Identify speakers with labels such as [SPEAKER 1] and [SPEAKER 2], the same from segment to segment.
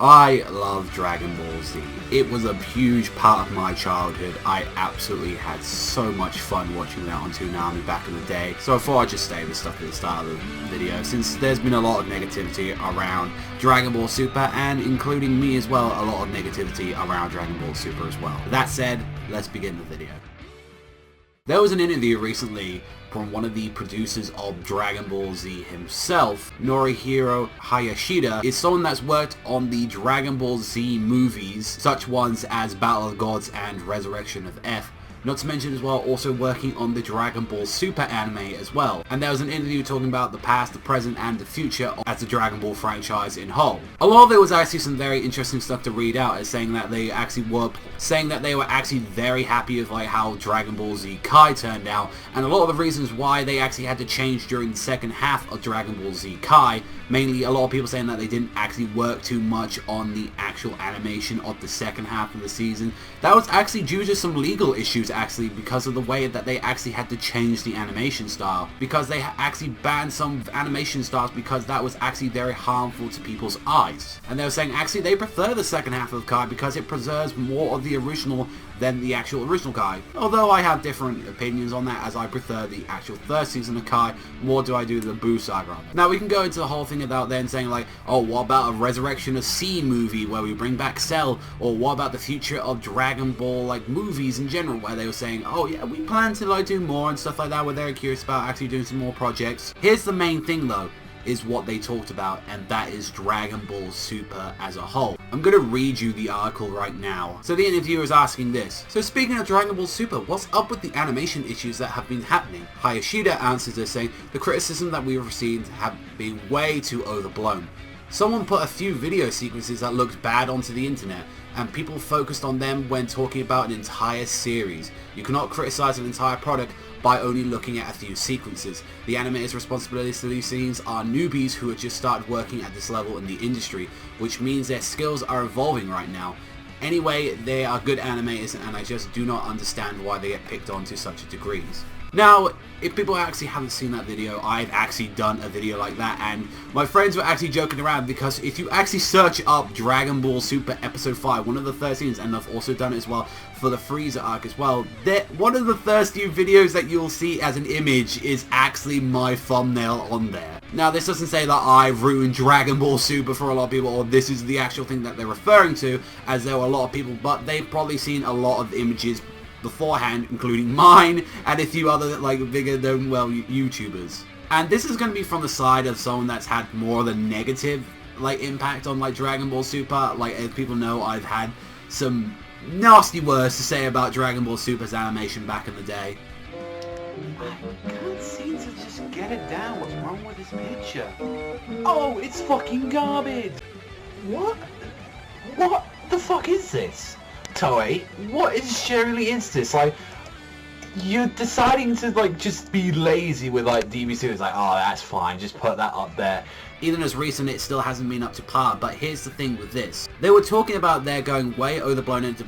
[SPEAKER 1] I love Dragon Ball Z. It was a huge part of my childhood. I absolutely had so much fun watching that on Toonami back in the day. So I thought I'd just say this stuff at the start of the video, since there's been a lot of negativity around Dragon Ball Super, and including me as well, a lot of negativity around Dragon Ball Super as well. That said, let's begin the video. There was an interview recently from one of the producers of Dragon Ball Z himself. Norihiro Hayashida is someone that's worked on the Dragon Ball Z movies, such ones as Battle of the Gods and Resurrection of F. Not to mention as well, also working on the Dragon Ball Super anime as well. And there was an interview talking about the past, the present, and the future as the Dragon Ball franchise in whole. A lot of it was actually some very interesting stuff to read out, as saying that they were actually very happy with like how Dragon Ball Z Kai turned out, and a lot of the reasons why they actually had to change during the second half of Dragon Ball Z Kai. Mainly, a lot of people saying that they didn't actually work too much on the actual animation of the second half of the season. That was actually due to some legal issues, actually, because of the way that they actually had to change the animation style. Because they actually banned some animation styles because that was actually very harmful to people's eyes. And they were saying actually they prefer the second half of Kai because it preserves more of the original than the actual original Kai. Although I have different opinions on that, as I prefer the actual third season of Kai more do I do the Buu saga. Now we can go into the whole thing about then saying like, oh, what about a Resurrection of C movie where we bring back Cell, or what about the future of Dragon Ball like movies in general, where they were saying, oh yeah, we plan to like do more and stuff like that, where they're curious about actually doing some more projects. Here's the main thing though, is what they talked about, and that is Dragon Ball Super as a whole. I'm gonna read you the article right now. So the interviewer is asking this: so speaking of Dragon Ball Super, what's up with the animation issues that have been happening? Hayashida answers this saying, the criticism that we've received have been way too overblown. Someone put a few video sequences that looked bad onto the internet, and people focused on them when talking about an entire series. You cannot criticize an entire product by only looking at a few sequences. The animators' responsibilities to these scenes are newbies who have just started working at this level in the industry, which means their skills are evolving right now. Anyway, they are good animators, and I just do not understand why they get picked on to such a degree. Now, if people actually haven't seen that video, I've actually done a video like that, and my friends were actually joking around because if you actually search up Dragon Ball Super Episode 5, one of the 13s, and I've also done it as well for the Frieza arc as well, one of the first few videos that you'll see as an image is actually my thumbnail on there. Now, this doesn't say that I've ruined Dragon Ball Super for a lot of people, or this is the actual thing that they're referring to, as there were a lot of people, but they've probably seen a lot of images beforehand, including mine and a few other like bigger known YouTubers. And this is going to be from the side of someone that's had more of a negative like impact on like Dragon Ball Super. Like, as people know, I've had some nasty words to say about Dragon Ball Super's animation back in the day.
[SPEAKER 2] I can't seem to just get it down. What's wrong with this picture? Oh, it's fucking garbage. What the fuck is this? Toei, what is surely into this? Like, you're deciding to like just be lazy with like DBC. It's like, oh, that's fine, just put that up there.
[SPEAKER 1] Even as recent, it still hasn't been up to par, but here's the thing with this. They were talking about they're going way overblown into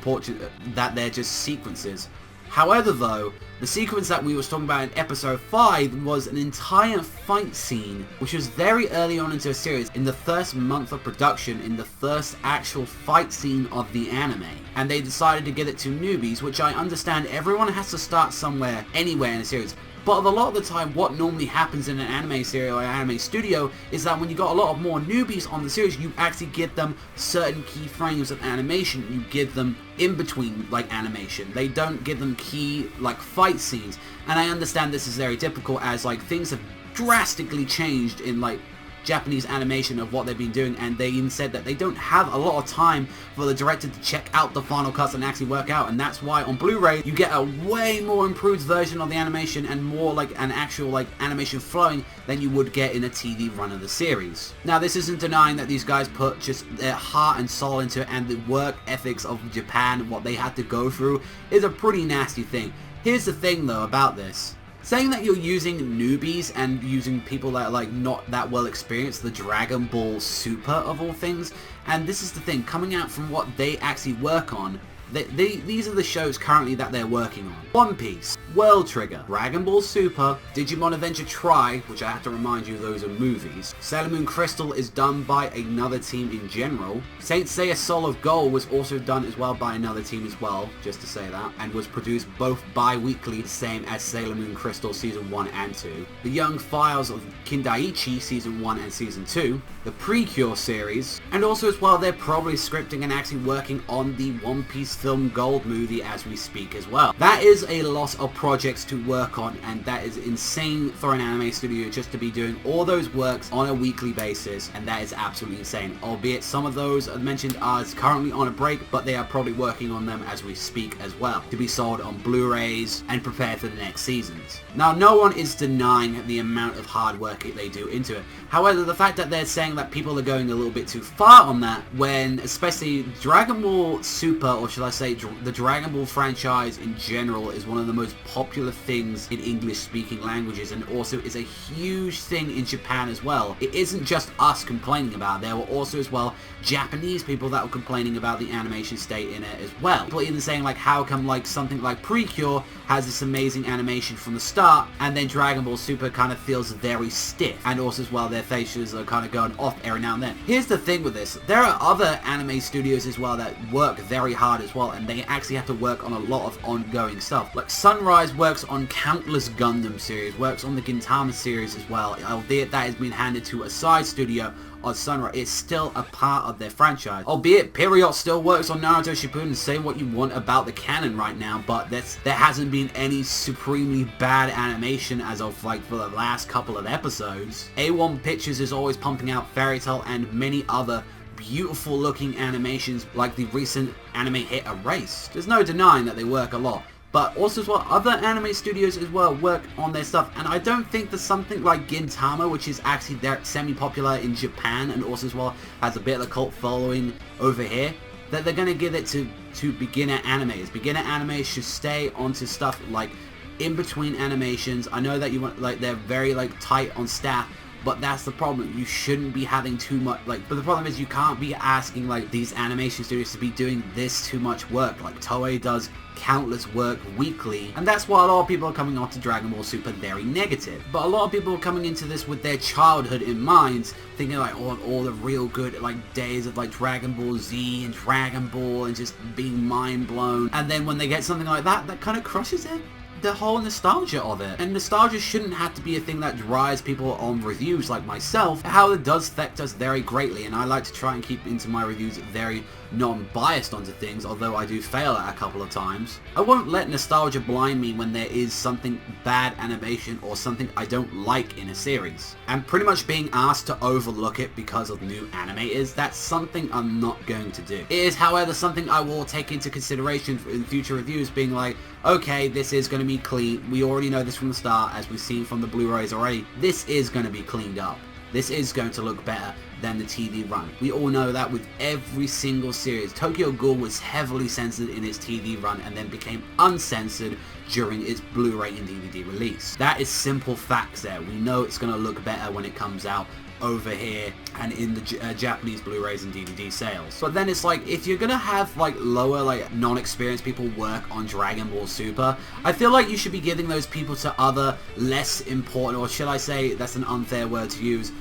[SPEAKER 1] that they're just sequences. However though, the sequence that we was talking about in episode 5 was an entire fight scene, which was very early on into the series, in the first month of production, in the first actual fight scene of the anime. And they decided to give it to newbies, which I understand everyone has to start somewhere, anywhere in the series. But a lot of the time, what normally happens in an anime series or an anime studio is that when you got a lot of more newbies on the series, you actually give them certain key frames of animation. You give them in between like animation. They don't give them key like fight scenes. And I understand this is very difficult, as like things have drastically changed in like Japanese animation of what they've been doing, and they even said that they don't have a lot of time for the director to check out the final cuts and actually work out, and that's why on Blu-ray you get a way more improved version of the animation and more like an actual like animation flowing than you would get in a TV run of the series. Now, this isn't denying that these guys put just their heart and soul into it, and the work ethics of Japan, what they had to go through, is a pretty nasty thing. Here's the thing though about this. Saying that you're using newbies and using people that are like not that well experienced, the Dragon Ball Super of all things, and this is the thing, coming out from what they actually work on, These are the shows currently that they're working on. One Piece, World Trigger, Dragon Ball Super, Digimon Adventure Tri, which I have to remind you those are movies. Sailor Moon Crystal is done by another team in general. Saint Seiya Soul of Gold was also done as well by another team as well, just to say that, and was produced both bi-weekly, same as Sailor Moon Crystal Season 1 and 2. The Young Files of Kindaichi Season 1 and Season 2. The Precure series, and also as well they're probably scripting and actually working on the One Piece film Gold movie as we speak as well. That is a lot of projects to work on, and that is insane for an anime studio just to be doing all those works on a weekly basis, and that is absolutely insane. Albeit some of those I mentioned are currently on a break, but they are probably working on them as we speak as well, to be sold on Blu-rays and prepared for the next seasons. Now, no one is denying the amount of hard work they do into it. However, the fact that they're saying that people are going a little bit too far on that, when especially Dragon Ball Super, or should I say the Dragon Ball franchise in general, is one of the most popular things in English-speaking languages, and also is a huge thing in Japan as well. It isn't just us complaining about it. There were also as well Japanese people that were complaining about the animation state in it as well. People even saying like, how come like something like Precure has this amazing animation from the start, and then Dragon Ball Super kind of feels very stiff, and also as well their faces are kind of going off every now and then. Here's the thing with this, there are other anime studios as well that work very hard as well, and they actually have to work on a lot of ongoing stuff. Like Sunrise works on countless Gundam series, works on the Gintama series as well, albeit that has been handed to a side studio on Sunrise. It's still a part of their franchise. Albeit Period still works on Naruto Shippuden. Say what you want about the canon right now, but there hasn't been any supremely bad animation as of like for the last couple of episodes. A1 Pictures is always pumping out Fairy Tail and many other beautiful looking animations like the recent anime hit Erased. There's no denying that they work a lot. But also as well, other anime studios as well work on their stuff, and I don't think that something like Gintama, which is actually semi-popular in Japan and also as well has a bit of a cult following over here, that they're going to give it to beginner animes. Beginner animes should stay onto stuff like in between animations. I know that you want, like, they're very like tight on staff, but that's the problem. You shouldn't be having too much, like, but the problem is you can't be asking like these animation studios to be doing this too much work. Like Toei does countless work weekly, and that's why a lot of people are coming on to Dragon Ball Super very negative. But a lot of people are coming into this with their childhood in mind, thinking like all the real good like days of like Dragon Ball Z and Dragon Ball and just being mind blown, and then when they get something like that, that kind of crushes it. The whole nostalgia of it. And nostalgia shouldn't have to be a thing that drives people on reviews like myself. How it does affect us very greatly, and I like to try and keep into my reviews very non-biased onto things, although I do fail at a couple of times. I won't let nostalgia blind me when there is something bad animation or something I don't like in a series. And pretty much being asked to overlook it because of new animators, that's something I'm not going to do. It is, however, something I will take into consideration in future reviews, being like, okay, this is going to be clean. We already know this from the start, as we've seen from the Blu-rays already. This is going to be cleaned up. This is going to look better than the TV run. We all know that with every single series. Tokyo Ghoul was heavily censored in its TV run and then became uncensored during its Blu-ray and DVD release. That is simple facts there. We know it's going to look better when it comes out over here and in the Japanese Blu-rays and DVD sales. But then it's like, if you're gonna have like lower, like non-experienced people work on Dragon Ball Super, I feel like you should be giving those people to other less important, or should I say, that's an unfair word to use,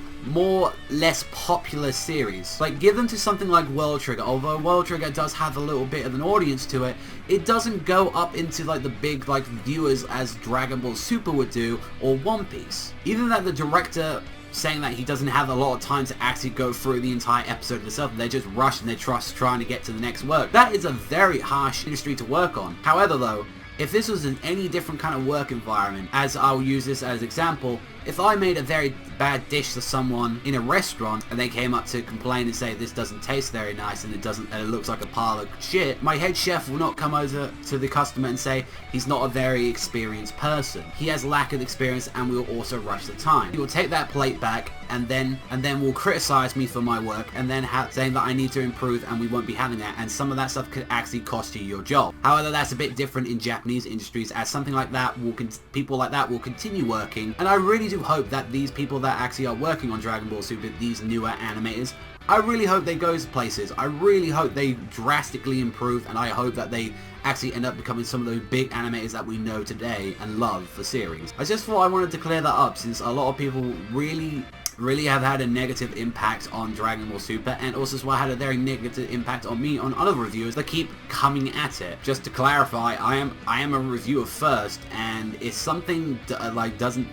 [SPEAKER 1] less popular series. Like, give them to something like World Trigger. Although World Trigger does have a little bit of an audience to it, it doesn't go up into like the big like viewers as Dragon Ball Super would do, or One Piece. Even that the director saying that he doesn't have a lot of time to actually go through the entire episode itself, they're just rushing their trust trying to get to the next work. That is a very harsh industry to work on. However though, if this was in any different kind of work environment, as I'll use this as example, if I made a very bad dish to someone in a restaurant and they came up to complain and say this doesn't taste very nice and it looks like a pile of shit, my head chef will not come over to the customer and say he's not a very experienced person. He has lack of experience, and will also rush the time. He will take that plate back and then will criticize me for my work, and then saying that I need to improve and we won't be having that, and some of that stuff could actually cost you your job. However, that's a bit different in Japanese industries, as something like that people like that will continue working, and I really do hope that these people that actually are working on Dragon Ball Super, these newer animators, I really hope they go places. I really hope they drastically improve, and I hope that they actually end up becoming some of those big animators that we know today and love for series. I just thought I wanted to clear that up, since a lot of people really have had a negative impact on Dragon Ball Super, and also as well had a very negative impact on me on other reviewers that keep coming at it. Just to clarify, I am a reviewer first, and if something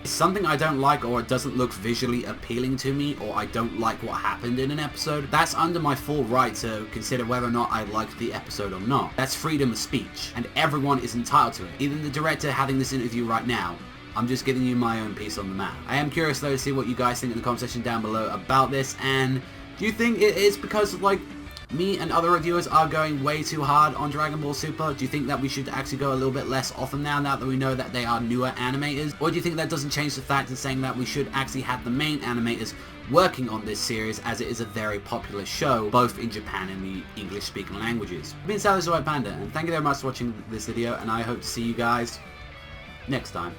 [SPEAKER 1] something I don't like, or it doesn't look visually appealing to me, or I don't like what happened in an episode, that's under my full right to consider whether or not I liked the episode or not. That's freedom of speech, and everyone is entitled to it. Even the director having this interview right now. I'm just giving you my own piece on the map. I am curious though to see what you guys think in the comment section down below about this, and do you think it is because of, like, me and other reviewers are going way too hard on Dragon Ball Super? Do you think that we should actually go a little bit less often now that we know that they are newer animators? Or do you think that doesn't change the fact of saying that we should actually have the main animators working on this series, as it is a very popular show, both in Japan and the English-speaking languages? I've been Savagezweipanda, and thank you very much for watching this video, and I hope to see you guys next time.